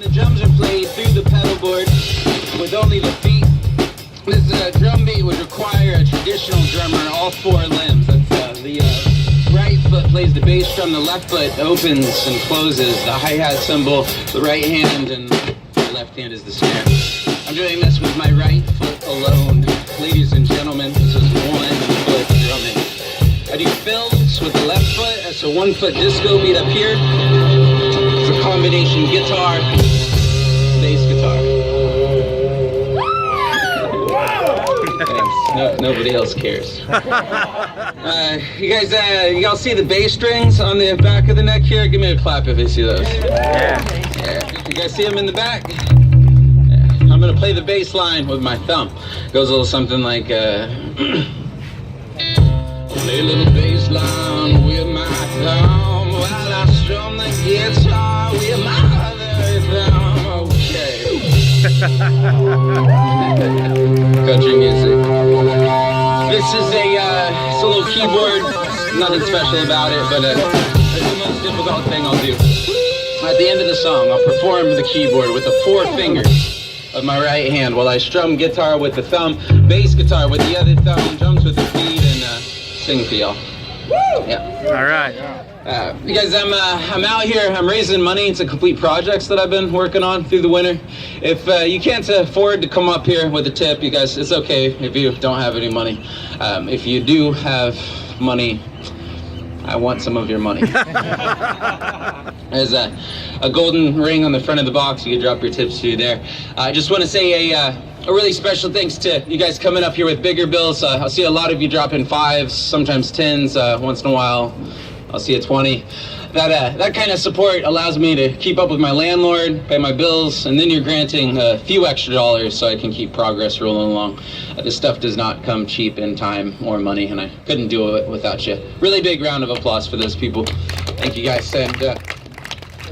The drums are played through the pedal board with only the feet. This drum beat would require a traditional drummer on all four limbs. That's the right foot plays the bass drum, the left foot opens and closes the hi-hat cymbal, the right hand, and the left hand is the snare. I'm doing this with my right foot alone. Ladies and gentlemen, this is one foot drumming. I do fills with the left foot, that's a 1 foot disco beat up here. It's a combination guitar, bass guitar. Thanks. Nobody else cares. You guys, y'all see the bass strings on the back of the neck here? Give me a clap if you see those. Yeah. You guys see them in the back? Yeah. I'm gonna play the bass line with my thumb. Goes a little something like, play a little bass line with my thumb while I strum the guitar with my other thumb. Okay. Country music. This is it's a little keyboard. Nothing special about it, but it's the most difficult thing I'll do. At the end of the song, I'll perform the keyboard with the 4 fingers of my right hand while I strum guitar with the thumb, bass guitar with the other thumb, drums with the feet, and sing for y'all. Yeah. All right. You guys, I'm out here. I'm raising money to complete projects that I've been working on through the winter. If you can't afford to come up here with a tip, you guys, it's okay if you don't have any money. If you do have money, I want some of your money. There's a golden ring on the front of the box. You can drop your tips through there. I just want to say a really special thanks to you guys coming up here with bigger bills. I'll see a lot of you dropping 5s, sometimes 10s. Once in a while, I'll see a 20. That kind of support allows me to keep up with my landlord, pay my bills, and then you're granting a few extra dollars so I can keep progress rolling along. This stuff does not come cheap in time or money, and I couldn't do it without you. Really big round of applause for those people. Thank you guys. And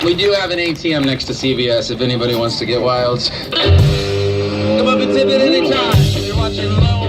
we do have an ATM next to CVS if anybody wants to get wild. Come up and tip it anytime. You're watching Low